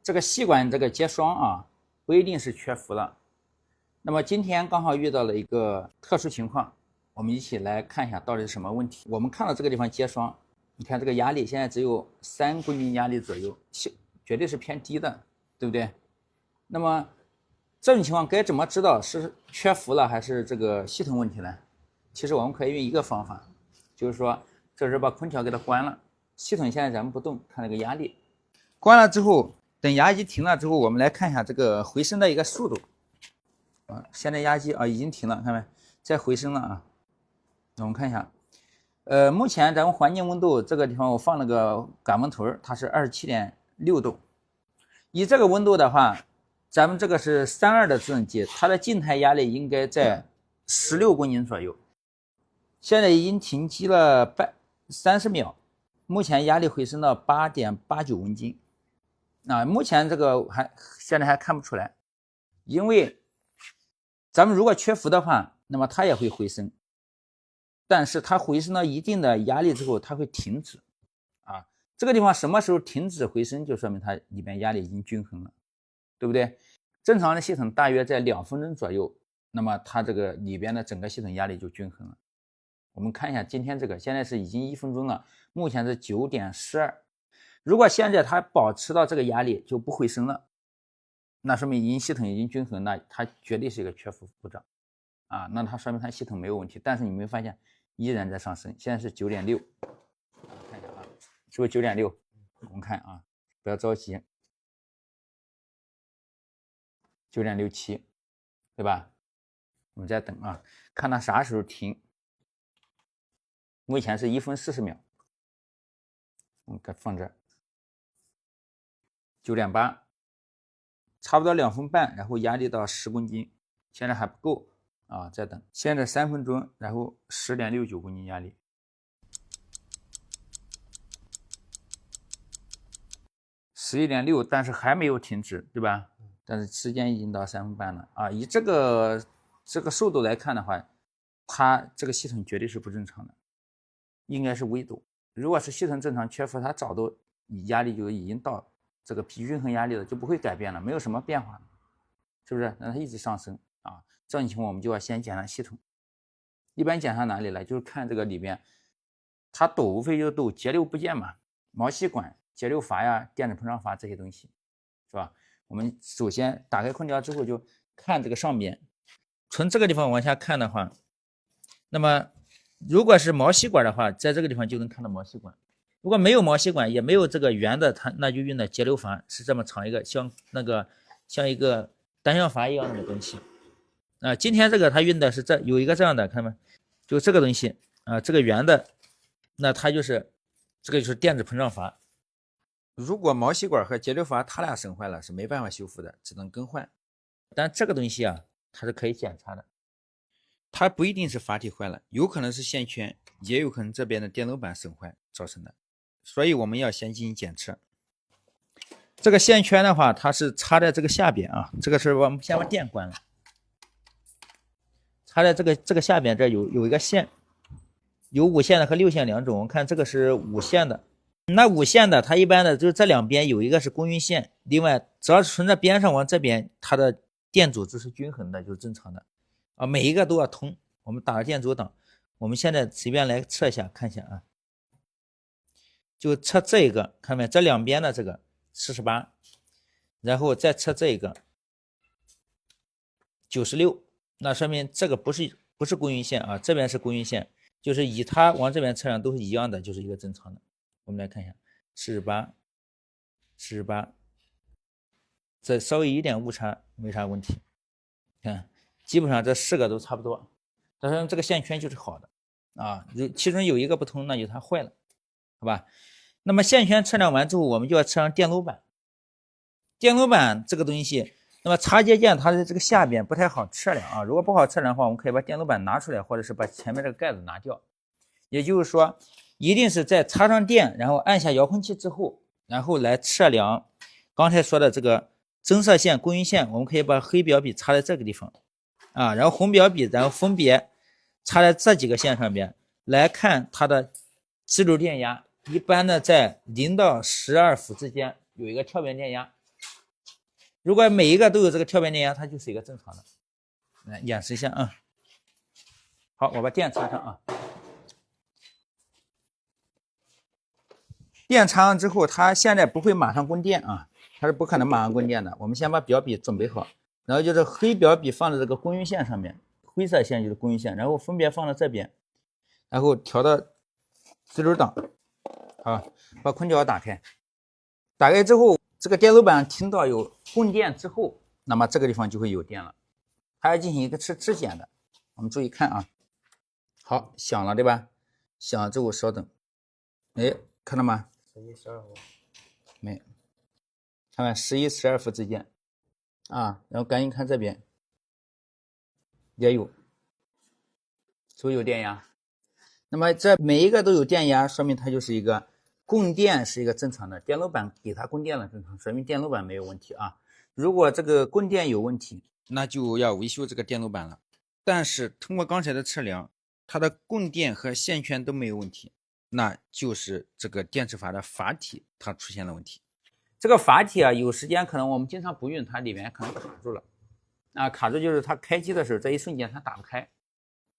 这个细管这个结霜啊，不一定是缺氟了。那么今天刚好遇到了一个特殊情况，我们一起来看一下到底是什么问题。我们看到这个地方结霜，你看这个压力现在只有3公斤压力左右，绝对是偏低的，对不对？那么这种情况该怎么知道是缺氟了还是这个系统问题呢？其实我们可以用一个方法，就是说这是把空调给它关了，系统现在咱们不动，看这个压力关了之后，等压机停了之后，我们来看一下这个回升的一个速度啊。现在压机啊已经停了，看没？再回升了啊。我们看一下，目前咱们环境温度这个地方我放了个感温头，它是27.6度。以这个温度的话，咱们这个是32的制冷机，它的静态压力应该在16公斤左右。现在已经停机了30秒，目前压力回升到8.89公斤。目前这个现在还看不出来，因为咱们如果缺氟的话，那么它也会回升，但是它回升到一定的压力之后，它会停止啊。这个地方什么时候停止回升，就说明它里面压力已经均衡了，对不对？正常的系统大约在2分钟左右，那么它这个里边的整个系统压力就均衡了。我们看一下今天这个，现在是已经1分钟了，目前是9.12。如果现在它保持到这个压力就不回升了，那说明系统已经均衡，那它绝对是一个缺氟故障啊，那它说明它系统没有问题。但是你没发现依然在上升，现在是9.6，看一下啊，是不是9.6？我们看啊，不要着急，9.67，对吧？我们再等啊，看它啥时候停。目前是1分40秒，我们放这儿。9.8，差不多2分半，然后压力到10公斤，现在还不够啊，再等。现在3分钟，然后10.69公斤压力，11.6，但是还没有停止，对吧？但是时间已经到3分半了啊！以这个速度来看的话，它这个系统绝对是不正常的，应该是微度。如果是系统正常缺氟，它早都压力就已经到这个比均衡压力了，就不会改变了，没有什么变化，是不是？让它一直上升啊！这种情况我们就要先检查系统。一般检查哪里来？就是看这个里边，它抖无非就抖节流部件嘛，毛细管、节流阀呀、电子膨胀阀这些东西，是吧？我们首先打开空调之后就看这个上边，从这个地方往下看的话，那么如果是毛细管的话，在这个地方就能看到毛细管。如果没有毛细管，也没有这个圆的，它那就用的节流阀，是这么长一个像一个单向阀一样的东西啊。今天这个它用的是有一个这样的，看到没？就这个东西啊，这个圆的，那它就是这个就是电子膨胀阀。如果毛细管和节流阀它俩损坏了，是没办法修复的，只能更换。但这个东西啊，它是可以检查的，它不一定是阀体坏了，有可能是线圈，也有可能这边的电路板损坏造成的。所以我们要先进行检测。这个线圈的话，它是插在这个下边啊，这个是我们先把电关了，插在这个下边，这有一个线，有5线的和6线两种。我们看这个是5线的，那5线的它一般的就是这两边有一个是供运线，另外只要是从这边上往这边，它的电阻值是均衡的，就是正常的啊，每一个都要通。我们打个电阻档，我们现在随便来测一下，看一下啊。就测这一个，看没？这两边的这个48，然后再测这一个96，那说明这个不是供运线啊，这边是供运线，就是以它往这边测量都是一样的，就是一个正常的。我们来看一下48，这稍微一点误差没啥问题，看基本上这4个都差不多，但是这个线圈就是好的啊，其中有一个不通，那就它坏了，好吧？那么线圈测量完之后，我们就要测量电路板。电路板这个东西，那么插接件它在这个下边不太好测量啊。如果不好测量的话，我们可以把电路板拿出来，或者是把前面这个盖子拿掉。也就是说，一定是在插上电，然后按下遥控器之后，然后来测量刚才说的这个增色线、供应线。我们可以把黑表笔插在这个地方啊，然后红表笔，然后分别插在这几个线上边来看它的直流电压。一般的在0到12伏之间有一个跳变电压如果每一个都有这个跳变电压，它就是一个正常的。来演示一下啊。好，我把电插上啊。电插上之后，它现在不会马上供电啊，它是不可能马上供电的。我们先把表笔准备好，然后就是黑表笔放在这个供应线上面，灰色线就是供应线，然后分别放到这边，然后调到自流档，好，把空调打开。打开之后，这个电路板听到有供电之后，那么这个地方就会有电了。它要进行一个质检的，我们注意看啊。好，响了对吧？响了之后稍等，哎，看到吗？11、12伏，没，看看11、12伏之间啊，然后赶紧看这边，也有，是不是有电压？那么这每一个都有电压，说明它就是一个供电是一个正常的，电路板给它供电了正常，说明电路板没有问题啊。如果这个供电有问题，那就要维修这个电路板了。但是通过刚才的测量，它的供电和线圈都没有问题，那就是这个电磁阀的阀体它出现了问题。这个阀体啊，有时间可能我们经常不用，它里面可能卡住了啊，卡住就是它开机的时候，这一瞬间它打不开。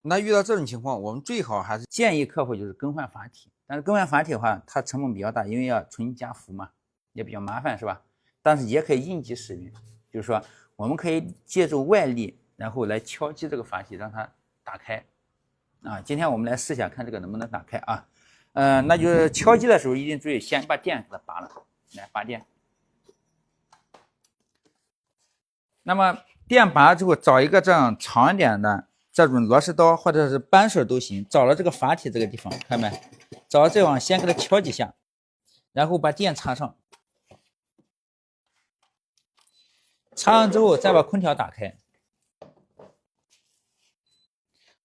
那遇到这种情况，我们最好还是建议客户就是更换阀体。但是更换阀体的话，它成本比较大，因为要重新加氟嘛，也比较麻烦，是吧？但是也可以应急使用，就是说我们可以借助外力，然后来敲击这个阀体，让它打开。啊，今天我们来试一下，看这个能不能打开啊？那就是敲击的时候一定注意，先把电给它拔了，来拔电。那么电拔了之后，找一个这样长一点的这种螺丝刀或者是扳手都行，找了这个阀体这个地方，看没？找到这地方先给它敲几下，然后把电插上，插上之后再把空调打开。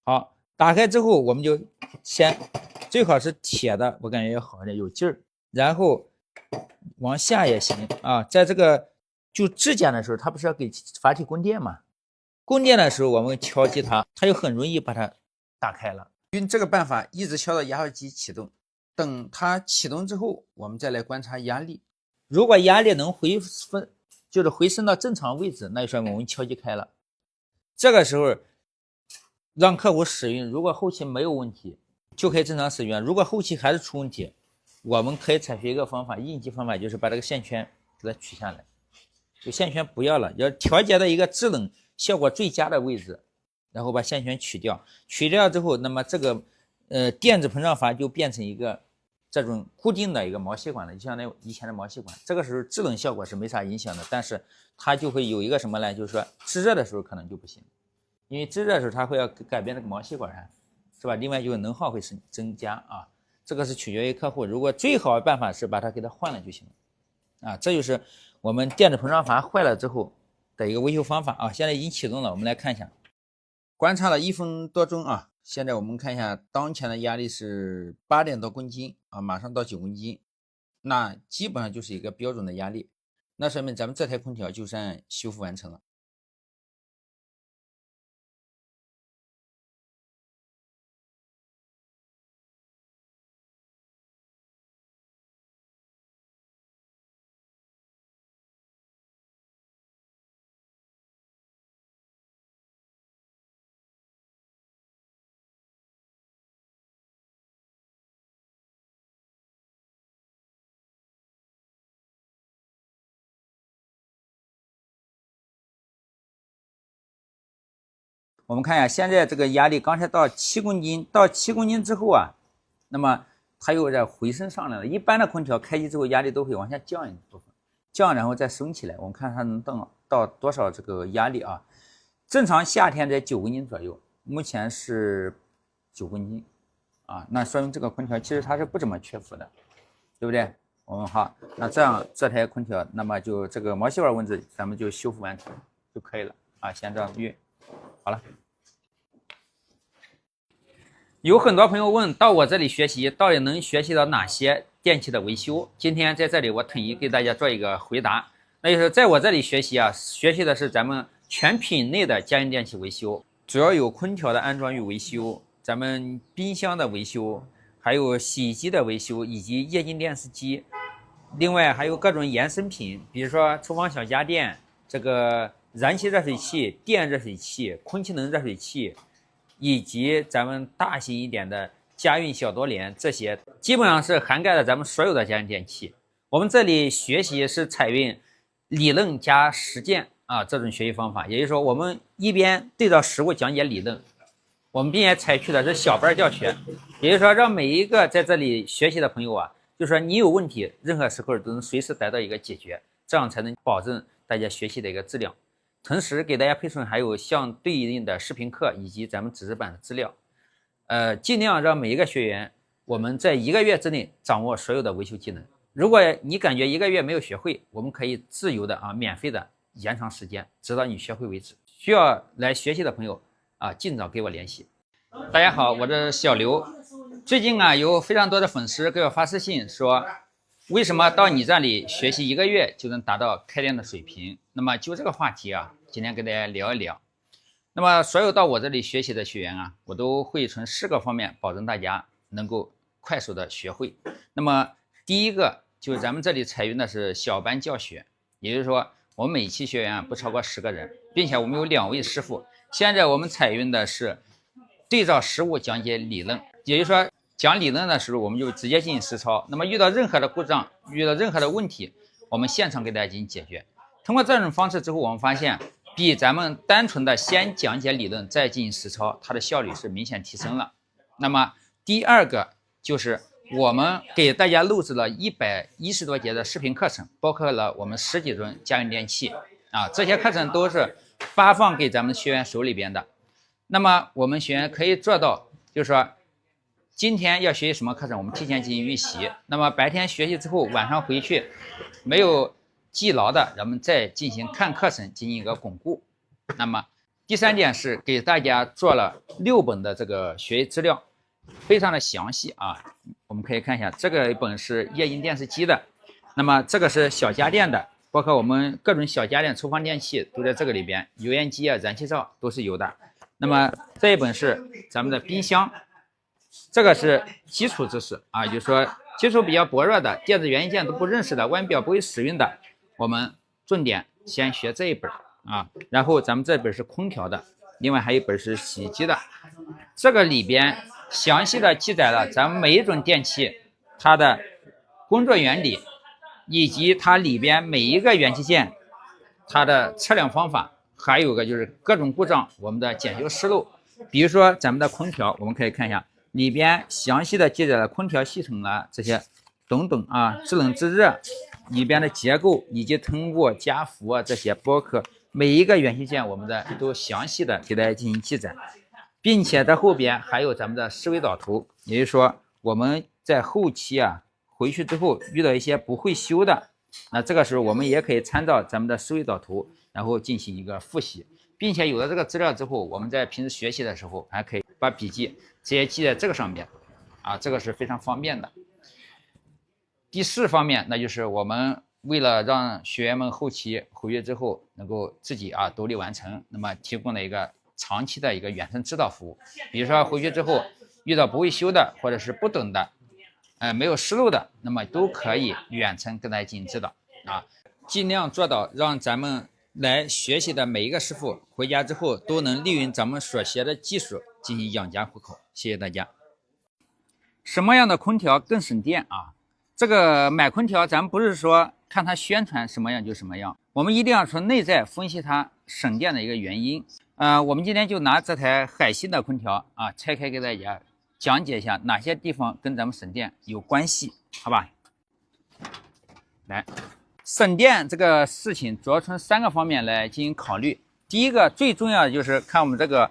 好，打开之后我们就先最好是铁的，我感觉要好一点，有劲儿。然后往下也行啊，在这个就质检的时候，它不是要给阀体供电吗？供电的时候我们敲击它，它就很容易把它打开了。用这个办法一直敲到压缩机启动，等它启动之后，我们再来观察压力。如果压力能回升到正常位置，那就说明我们敲击开了。这个时候让客户使用，如果后期没有问题，就可以正常使用。如果后期还是出问题，我们可以采取一个方法，应急方法，就是把这个线圈给它取下来，就线圈不要了，要调节的一个制冷效果最佳的位置，然后把线圈取掉。取掉之后，那么这个电子膨胀阀就变成一个这种固定的一个毛细管了，就像那以前的毛细管。这个时候制冷效果是没啥影响的，但是它就会有一个什么呢？就是说制热的时候可能就不行。因为制热的时候，它会要改变这个毛细管，是吧？另外就是能耗会增加啊，这个是取决于客户。如果最好的办法是把它给它换了就行了啊。这就是我们电子膨胀阀坏了之后的一个维修方法啊。现在已经启动了，我们来看一下，观察了1分多钟啊。现在我们看一下，当前的压力是8点多公斤啊，马上到9公斤，那基本上就是一个标准的压力。那说明咱们这台空调就算修复完成了。我们看一下，现在这个压力刚才到7公斤，到7公斤之后啊，那么它又在回升上来了。一般的空调开机之后，压力都会往下降一部分，降然后再升起来。我们看它能到多少这个压力啊？正常夏天在9公斤左右，目前是9公斤啊，那说明这个空调其实它是不怎么缺氟的，对不对？我们好，那这样这台空调，那么就这个毛细管问题咱们就修复完成就可以了啊，先这样运好了。有很多朋友问到我这里学习，到底能学习到哪些电器的维修？今天在这里我统一给大家做一个回答。那就是在我这里学习啊，学习的是咱们全品类的家用电器维修，主要有空调的安装与维修，咱们冰箱的维修，还有洗衣机的维修，以及液晶电视机。另外还有各种衍生品，比如说厨房小家电、这个燃气热水器、电热水器、空气能热水器，以及咱们大型一点的家运小多联，这些基本上是涵盖了咱们所有的家用电器。我们这里学习是采用理论加实践这种学习方法，也就是说，我们一边对照实物讲解理论，我们并且采取的是小班教学，也就是说，让每一个在这里学习的朋友就是说你有问题，任何时候都能随时得到一个解决，这样才能保证大家学习的一个质量。同时给大家配送还有相对应的视频课以及咱们纸质版的资料，尽量让每一个学员我们在1个月之内掌握所有的维修技能。如果你感觉1个月没有学会，我们可以自由的免费的延长时间，直到你学会为止。需要来学习的朋友尽早给我联系。大家好，我是小刘。最近有非常多的粉丝给我发私信说，为什么到你这里学习1个月就能达到开店的水平？那么就这个话题今天跟大家聊一聊。那么所有到我这里学习的学员我都会从4个方面保证大家能够快速的学会。那么第一个就是咱们这里采用的是小班教学，也就是说我们每期学员不超过10个人，并且我们有2位师傅。现在我们采用的是对照实物讲解理论，也就是说讲理论的时候我们就直接进行实操。那么遇到任何的故障，遇到任何的问题，我们现场给大家进行解决。通过这种方式之后，我们发现比咱们单纯的先讲解理论再进行实操，它的效率是明显提升了。那么第二个就是我们给大家录制了110多节的视频课程，包括了我们10几吨家用电器这些课程都是发放给咱们学员手里边的。那么我们学员可以做到，就是说今天要学习什么课程，我们提前进行预习。那么白天学习之后，晚上回去没有记牢的，咱们再进行看课程，进行一个巩固。那么第3点是给大家做了6本的这个学习资料，非常的详细我们可以看一下，这个一本是液晶电视机的，那么这个是小家电的，包括我们各种小家电、厨房电器都在这个里边，油烟机燃气灶都是有的。那么这一本是咱们的冰箱，这个是基础知识就是说基础比较薄弱的，电子元件都不认识的，腕表不会使用的，我们重点先学这一本然后咱们这本是空调的，另外还有一本是洗衣机的。这个里边详细的记载了咱们每一种电器它的工作原理，以及它里边每一个元器件它的测量方法，还有个就是各种故障我们的检修思路。比如说咱们的空调，我们可以看一下里边详细的记载了空调系统这些等等制冷制热里边的结构，以及通过加氟这些，包括每一个元器件我们的都详细的给大家进行记载，并且在后边还有咱们的思维导图，也就是说我们在后期回去之后遇到一些不会修的，那这个时候我们也可以参照咱们的思维导图，然后进行一个复习，并且有了这个资料之后，我们在平时学习的时候还可以把笔记直接记在这个上面这个是非常方便的。第4方面，那就是我们为了让学员们后期回去之后能够自己独立完成，那么提供了一个长期的一个远程指导服务。比如说回去之后遇到不会修的，或者是不懂的没有思路的，那么都可以远程跟大家进行指导尽量做到让咱们来学习的每一个师傅回家之后都能利用咱们所学的技术进行养家糊口。谢谢大家。什么样的空调更省电这个买空调咱们不是说看它宣传什么样就什么样，我们一定要从内在分析它省电的一个原因。我们今天就拿这台海信的空调拆开给大家讲解一下哪些地方跟咱们省电有关系，好吧？来，省电这个事情主要从3个方面来进行考虑。第一个最重要的就是看我们这个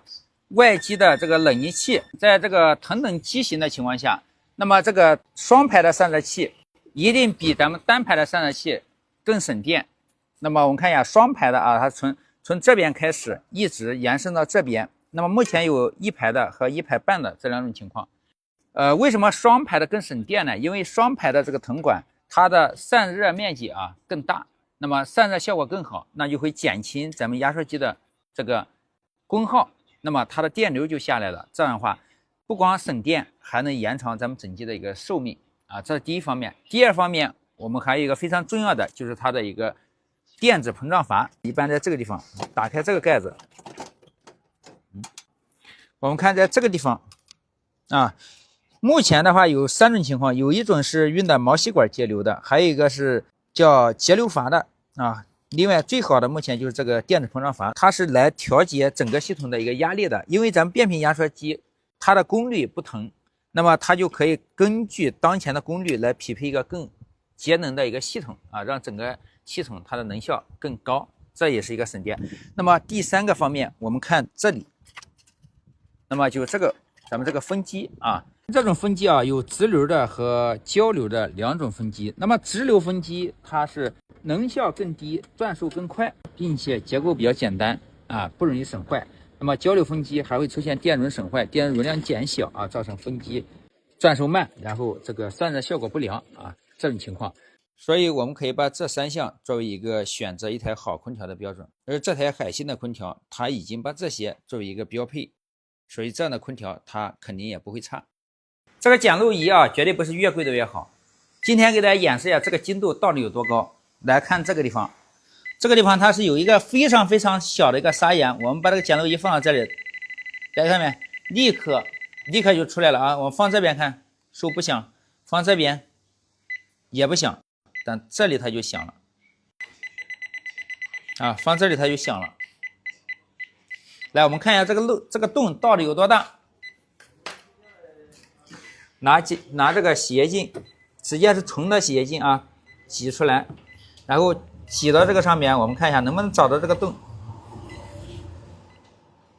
外机的这个冷凝器，在这个同等机型的情况下，那么这个双排的散热器一定比咱们单排的散热器更省电。那么我们看一下双排的它从这边开始一直延伸到这边，那么目前有1排的和1排半的这2种情况。为什么双排的更省电呢？因为双排的这个铜管它的散热面积更大，那么散热效果更好，那就会减轻咱们压缩机的这个功耗，那么它的电流就下来了。这样的话不光省电，还能延长咱们整机的一个寿命这是第一方面。第二方面，我们还有一个非常重要的，就是它的一个电子膨胀阀，一般在这个地方打开这个盖子，我们看在这个地方啊，目前的话有3种情况，有一种是运的毛细管节流的，还有一个是叫节流阀的啊。另外最好的目前就是这个电子膨胀阀，它是来调节整个系统的一个压力的，因为咱们变频压缩机它的功率不同，那么它就可以根据当前的功率来匹配一个更节能的一个系统啊，让整个系统它的能效更高，这也是一个省电。那么第3个方面，我们看这里，那么就这个咱们这个分机啊，这种分机啊有直流的和交流的2种分机。那么直流分机它是能效更低，转速更快，并且结构比较简单啊，不容易损坏。那么交流分机还会出现电容损坏、电容量减小啊，造成分机转速慢，然后这个散热效果不良啊，这种情况。所以我们可以把这3项作为一个选择一台好空调的标准。而这台海信的空调，它已经把这些作为一个标配，所以这样的空调它肯定也不会差。这个检录仪啊，绝对不是越贵的越好。今天给大家演示一下这个精度到底有多高。来看这个地方，这个地方它是有一个非常非常小的一个砂岩，我们把这个检录仪放到这里，大家看没？立刻就出来了啊！我们放这边看，是不是不响？放这边也不响，但这里它就响了啊！放这里它就响了。来，我们看一下这个洞到底有多大？拿这个洗洁精，直接是纯的洗洁精啊，挤出来。然后挤到这个上面，我们看一下能不能找到这个洞。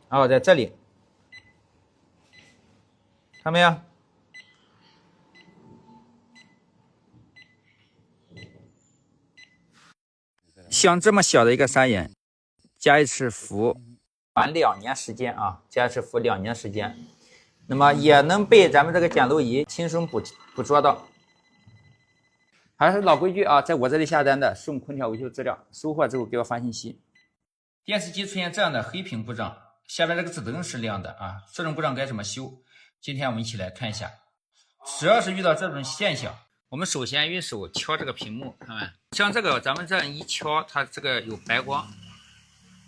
哦，在这里，看没有？像这么小的一个砂岩，加一次氟，玩2年时间啊，加一次氟2年时间，那么也能被咱们这个检录仪轻松捕捉到。还是老规矩啊，在我这里下单的送空调维修资料，收货之后给我发信息。电视机出现这样的黑屏故障，下边这个指灯是亮的啊，这种故障该怎么修？今天我们一起来看一下。只要是遇到这种现象，我们首先用手敲这个屏幕，看没？像这个咱们这样一敲，它这个有白光，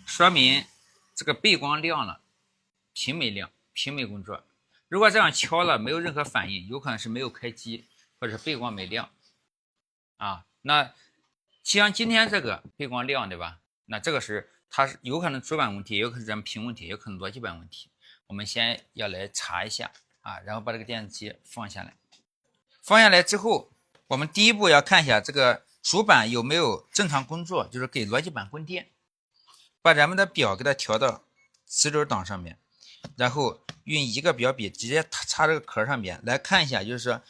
说明这个背光亮了，屏没亮，屏没工作。如果这样敲了没有任何反应，有可能是没有开机，或者是背光没亮。啊，那像今天这个背光亮，对吧？那这个是它是有可能主板问题，也有可能咱们屏问题，也有可能逻辑板问题。我们先要来查一下啊，然后把这个电视机放下来。放下来之后，我们第一步要看一下这个主板有没有正常工作，就是给逻辑板供电。把咱们的表给它调到直流档上面，然后用一个表笔直接插这个壳上面来看一下，就是说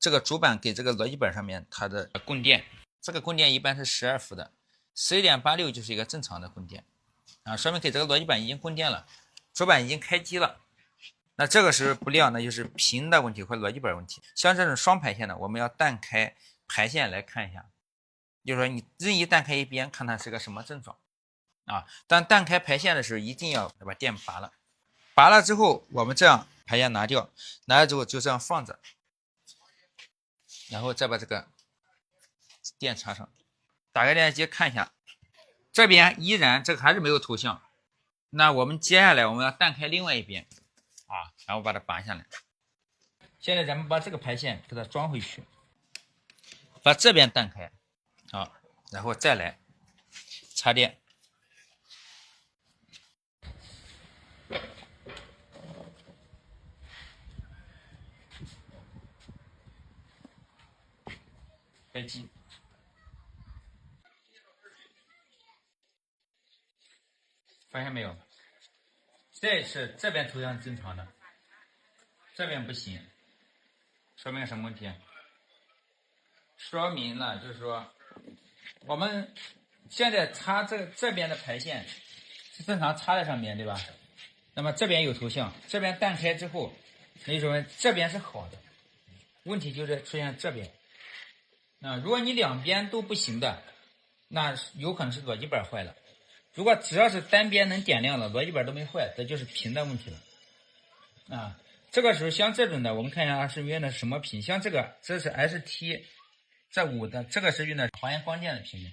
这个主板给这个逻辑板上面它的供电，这个供电一般是12伏的，11.86就是一个正常的供电啊，说明给这个逻辑板已经供电了，主板已经开机了。那这个时候不亮，那就是屏的问题或逻辑板问题。像这种双排线的，我们要单开排线来看一下，就是说你任意单开一边，看它是个什么症状啊。但单开排线的时候，一定要把电拔了，拔了之后，我们这样排线拿掉，拿了之后就这样放着。然后再把这个电插上，打开电视机看一下，这边依然这个还是没有头像，那我们接下来我们要单开另外一边啊，然后把它拔下来。现在咱们把这个排线给它装回去，把这边单开啊，然后再来插电。开机，发现没有？这是这边头像是正常的，这边不行，说明什么问题？说明了就是说，我们现在插这边的排线是正常插在上面，对吧？那么这边有头像，这边单开之后，那就说明这边是好的，问题就是出现这边。如果你两边都不行的，那有可能是逻辑板坏了。如果只要是单边能点亮了，逻辑板都没坏，这就是屏的问题了。这个时候像这种的，我们看一下是用的什么屏？像这个，这是 ST 这5的，这个是用的还原光电的屏幕。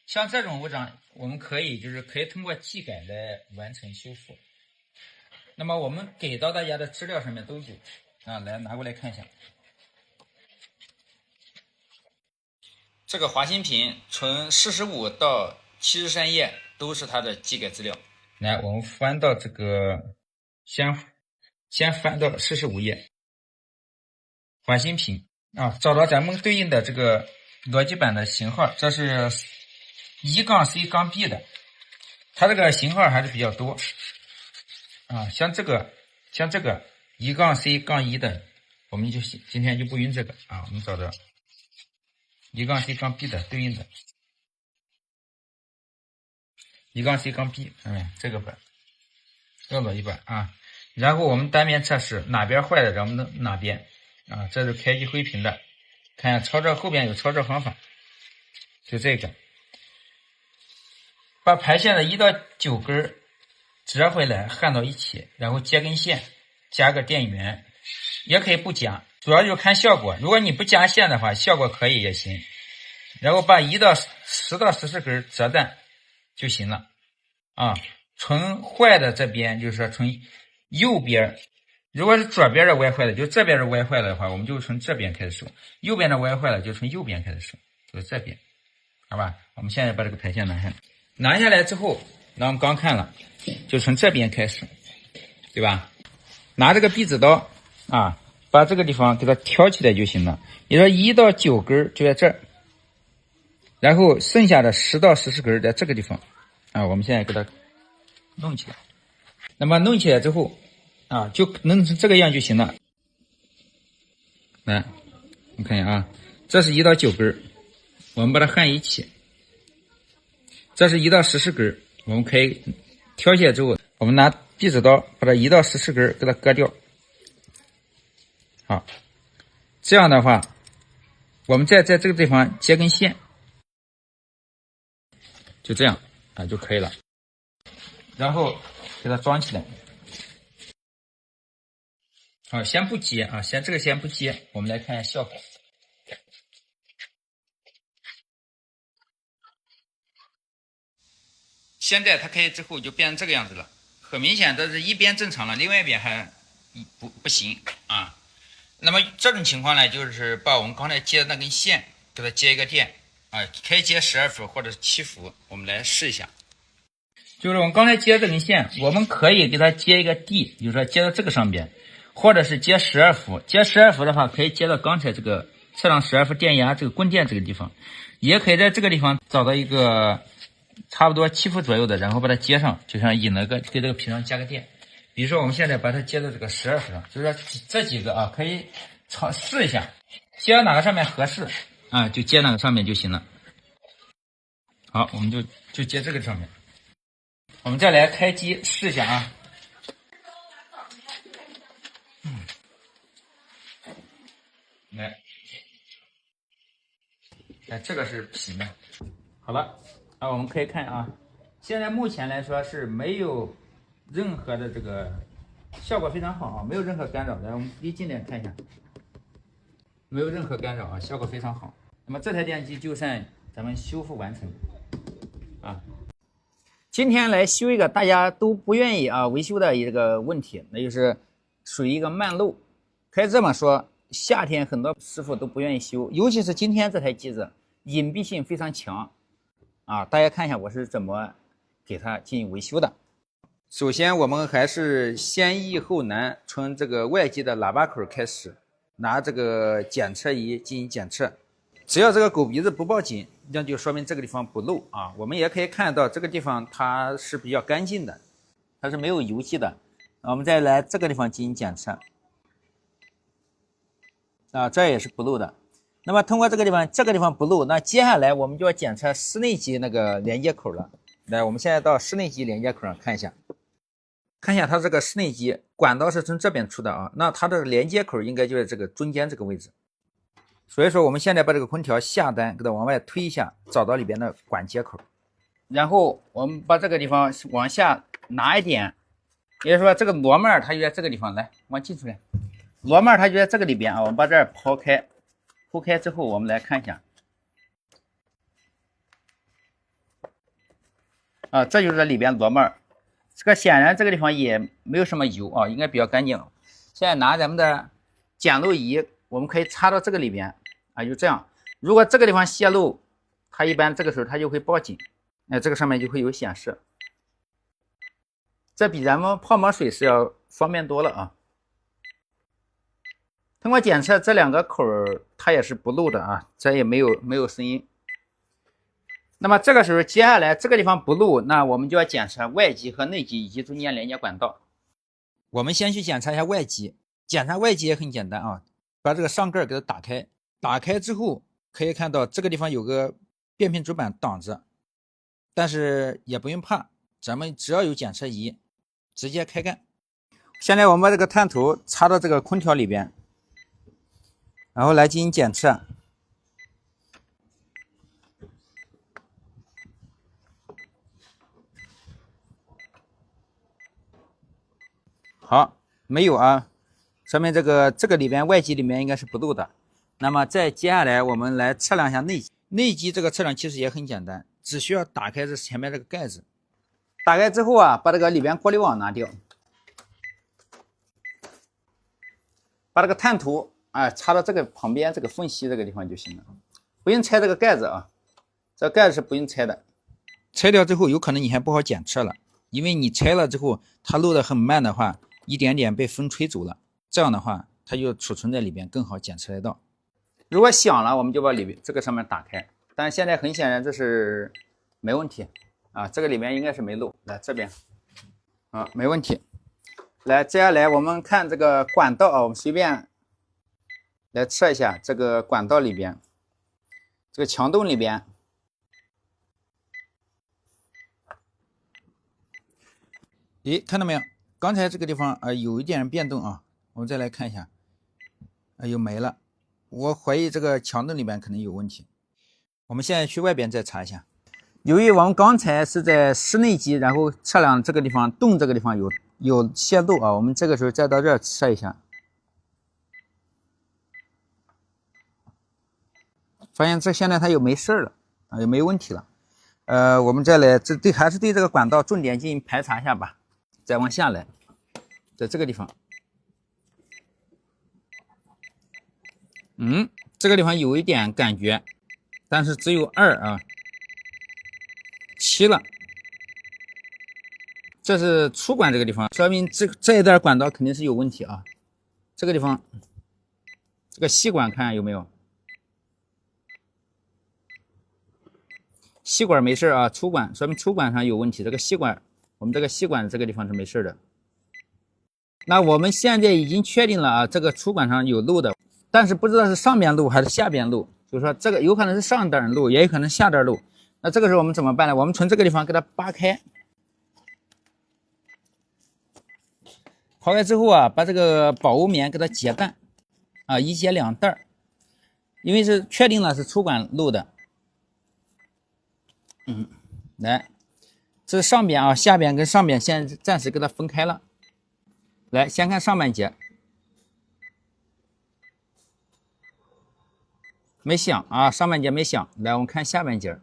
像这种误章，我们可以通过技改来完成修复。那么我们给到大家的资料上面都有啊，来拿过来看一下。这个华新品从45到73页都是它的技改资料。来，我们翻到这个，先翻到45页，华新品啊，找到咱们对应的这个逻辑板的型号，这是1-C-B 的，它这个型号还是比较多啊。像这个1-C-1 的，我们就今天就不用这个啊，我们找到1-C-B 的对应的1-C-B， 这个板，这个逻辑板啊。然后我们单边测试哪边坏的，咱们哪边啊，这是开机灰屏的，看一下操作后边有操作方法，就这个，把排线的1到9根折回来焊到一起，然后接根线，加个电源，也可以不加，主要就是看效果。如果你不加线的话，效果可以也行。然后把10到14根折断就行了啊。从坏的这边，就是说从右边，如果是左边的歪坏了，就这边的歪坏了的话，我们就从这边开始收；右边的歪坏了，就从右边开始收，就是这边，好吧？我们现在把这个排线拿下来之后，那我们刚看了，就从这边开始，对吧？拿这个篦子刀啊，把这个地方给它挑起来就行了。也说1到9根就在这儿，然后剩下的10到14根在这个地方啊，我们现在给它弄起来。那么弄起来之后啊，就弄成这个样就行了。来，你看一下啊，这是1到9根，我们把它焊一起。这是1到14根，我们可以挑起来之后，我们拿篦子刀把它1到14根给它割掉。好，这样的话，我们再在这个地方接根线，就这样啊就可以了。然后给它装起来。好，先不接啊，先不接，我们来看一下效果。现在它开之后就变成这个样子了，很明显这是一边正常了，另外一边还不行啊。那么这种情况呢，就是把我们刚才接的那根线给它接一个电啊，可以接12伏或者是7伏，我们来试一下。就是我们刚才接这根线，我们可以给它接一个 D， 比如说接到这个上边，或者是接12伏。接12伏的话，可以接到刚才这个测量12伏电压这个棍电这个地方，也可以在这个地方找到一个差不多7伏左右的，然后把它接上，就像引了个给这个屏上加个电。比如说我们现在把它接到这个12伏上，就是说这几个啊，可以试一下，接到哪个上面合适啊，就接哪个上面就行了。好，我们就接这个上面。我们再来开机试一下啊。来，这个是平的。好了，啊，我们可以看啊，现在目前来说是没有任何的这个效果非常好啊，没有任何干扰。来，我们离近点看一下，没有任何干扰啊，效果非常好。那么这台电机就算咱们修复完成啊。今天来修一个大家都不愿意维修的一个问题，那就是属于一个慢漏。可以这么说，夏天很多师傅都不愿意修，尤其是今天这台机子隐蔽性非常强啊。大家看一下我是怎么给它进行维修的。首先我们还是先易后难，从这个外接的喇叭口开始，拿这个检测仪进行检测。只要这个狗鼻子不报警，那就说明这个地方不漏啊。我们也可以看到这个地方它是比较干净的，它是没有油迹的。我们再来这个地方进行检测啊，这也是不漏的。那么通过这个地方不漏，那接下来我们就要检测室内机那个连接口了。来，我们现在到室内机连接口上看一下，它这个室内机管道是从这边出的啊，那它的连接口应该就在这个中间这个位置。所以说我们现在把这个空调下单给它往外推一下，找到里边的管接口，然后我们把这个地方往下拿一点，也就是说这个螺帽它就在这个地方，来往进出来，螺帽它就在这个里边啊。我们把这儿抛开之后，我们来看一下，啊，这就是里边螺帽。这个显然这个地方也没有什么油啊，应该比较干净。现在拿咱们的检漏仪，我们可以插到这个里边啊，就这样。如果这个地方泄漏，它一般这个时候它就会报警，这个上面就会有显示。这比咱们泡沫水是要方便多了啊。通过检测这两个口它也是不漏的啊，这也没有声音。那么这个时候接下来这个地方不漏，那我们就要检测外机和内机以及中间连接管道。我们先去检查一下外机，检查外机也很简单啊，把这个上盖给它打开，打开之后可以看到这个地方有个变频主板挡着，但是也不用怕，咱们只要有检测仪直接开干。现在我们把这个探头插到这个空调里边，然后来进行检测。好，没有啊，说明这个里边外机里面应该是不漏的。那么再接下来我们来测量一下内机。内机这个测量其实也很简单，只需要打开这前面这个盖子，打开之后啊，把这个里边过滤网拿掉，把这个探头插到这个旁边这个缝隙这个地方就行了，不用拆这个盖子啊，这个盖子是不用拆的。拆掉之后有可能你还不好检测了，因为你拆了之后它漏得很慢的话，一点点被风吹走了，这样的话它就储存在里边，更好检测得到。如果响了，我们就把里边这个上面打开，但现在很显然这是没问题啊，这个里面应该是没漏。来这边啊，没问题。来，接下来我们看这个管道啊，我们随便来测一下这个管道里边，这个墙洞里边，诶，看到没有？刚才这个地方有一点变动啊，我们再来看一下，又没了。我怀疑这个墙洞里边可能有问题。我们现在去外边再查一下。由于我们刚才是在室内机，然后测量这个地方洞这个地方有泄漏啊，我们这个时候再到这儿测一下，发现这现在它又没事了啊，也没问题了。我们再来还是对这个管道重点进行排查一下吧。再往下来，在这个地方，这个地方有一点感觉，但是只有2啊，7了。这是出管这个地方，说明这一段管道肯定是有问题啊。这个地方，这个细管看有没有？细管没事啊，出管说明出管上有问题。这个细管，我们这个细管这个地方是没事的。那我们现在已经确定了啊，这个出管上有漏的，但是不知道是上边漏还是下边漏，就是说这个有可能是上段漏，也有可能下段漏。那这个时候我们怎么办呢？我们从这个地方给它扒开，刨开之后啊，把这个保温棉给它截断啊，一截2袋，因为是确定了是出管漏的。来，这是上边啊，下边跟上边现在暂时给它分开了。来，先看上半截，没响啊，上半截没响。来，我们看下半截，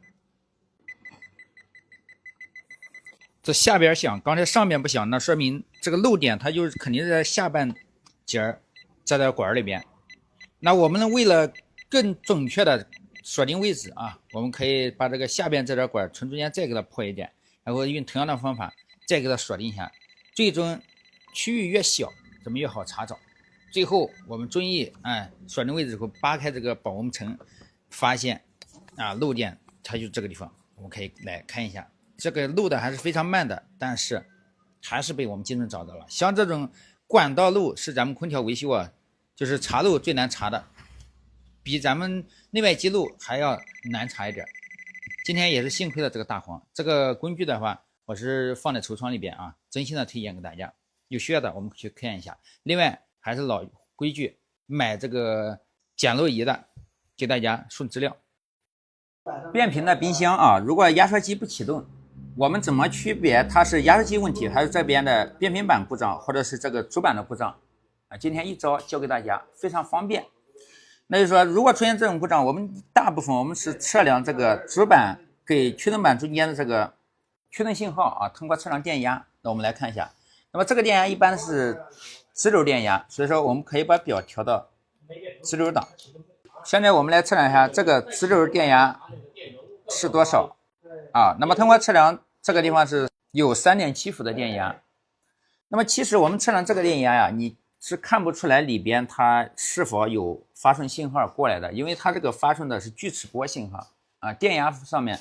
这下边响，刚才上边不响，那说明这个漏点它就是肯定是在下半截这条管里边。那我们为了更准确的锁定位置啊，我们可以把这个下边这条管从中间再给它破一点，然后用同样的方法再给它锁定一下，最终区域越小，咱们越好查找。最后我们注意锁定位置之后扒开这个保温层，发现漏点它就这个地方，我们可以来看一下，这个漏的还是非常慢的，但是还是被我们精准找到了。像这种管道漏是咱们空调维修啊，就是查漏最难查的，比咱们内外机漏还要难查一点。今天也是幸亏了这个大黄，这个工具的话我是放在橱窗里边啊，真心的推荐给大家，有需要的我们去看一下。另外还是老规矩，买这个检漏仪的给大家送资料。变频的冰箱啊，如果压缩机不启动，我们怎么区别它是压缩机问题还是这边的变频板故障或者是这个主板的故障啊？今天一招教给大家，非常方便。那就是说如果出现这种故障，我们大部分我们是测量这个主板给驱动板中间的这个驱动信号啊，通过测量电压。那我们来看一下，那么这个电压一般是直流电压，所以说我们可以把表调到直流档。现在我们来测量一下这个直流电压是多少啊？那么通过测量这个地方是有 3.7 伏的电压。那么其实我们测量这个电压呀，你是看不出来里边它是否有发送信号过来的，因为它这个发送的是锯齿波信号啊，电压上面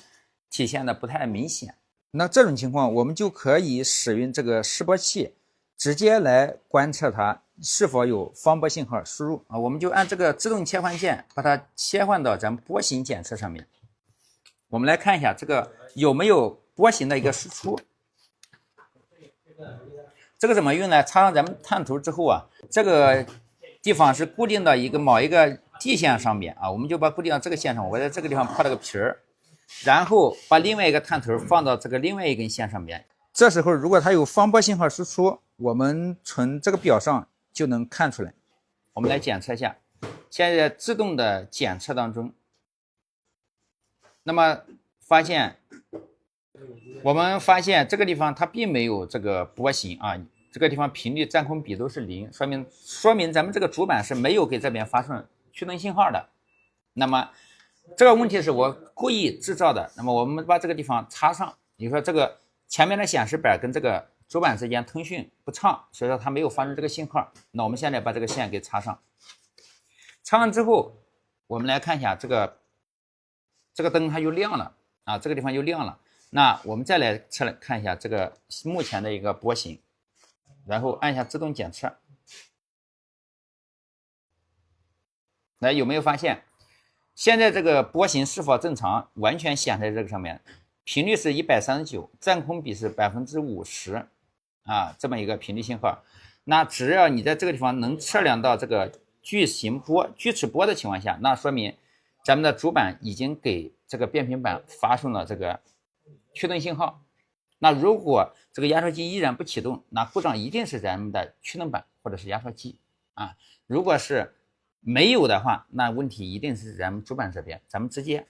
体现的不太明显。那这种情况我们就可以使用这个示波器直接来观测它是否有方波信号输入啊。我们就按这个自动切换键把它切换到咱们波形检测上面。我们来看一下这个有没有波形的一个输出。这个怎么用呢？插上咱们探头之后啊，这个地方是固定到某一个地线上面啊，我们就把固定到这个线上。我在这个地方破了个皮儿，然后把另外一个探头放到这个另外一根线上面。这时候如果它有方波信号输出，我们从这个表上就能看出来。我们来检测一下，现在自动的检测当中，那么我们发现这个地方它并没有这个波形啊，这个地方频率占空比都是0，说明咱们这个主板是没有给这边发送驱动信号的。那么这个问题是我故意制造的，那么我们把这个地方插上，比如说这个前面的显示板跟这个主板之间通讯不畅，所以说它没有发送这个信号。那我们现在把这个线给插上，插上之后，我们来看一下这个灯它又亮了啊，这个地方又亮了。那我们再来看一下这个目前的一个波形，然后按下自动检测，来有没有发现现在这个波形是否正常？完全显示在这个上面，频率是139，占空比是50%啊，这么一个频率信号。那只要你在这个地方能测量到这个锯齿波的情况下，那说明咱们的主板已经给这个变频板发送了这个驱动信号。那如果这个压缩机依然不启动，那故障一定是咱们的驱动板或者是压缩机啊。如果是没有的话，那问题一定是咱们主板这边，咱们直接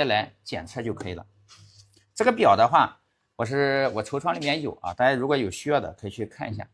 来检测就可以了。这个表的话，我橱窗里面有啊，大家如果有需要的可以去看一下。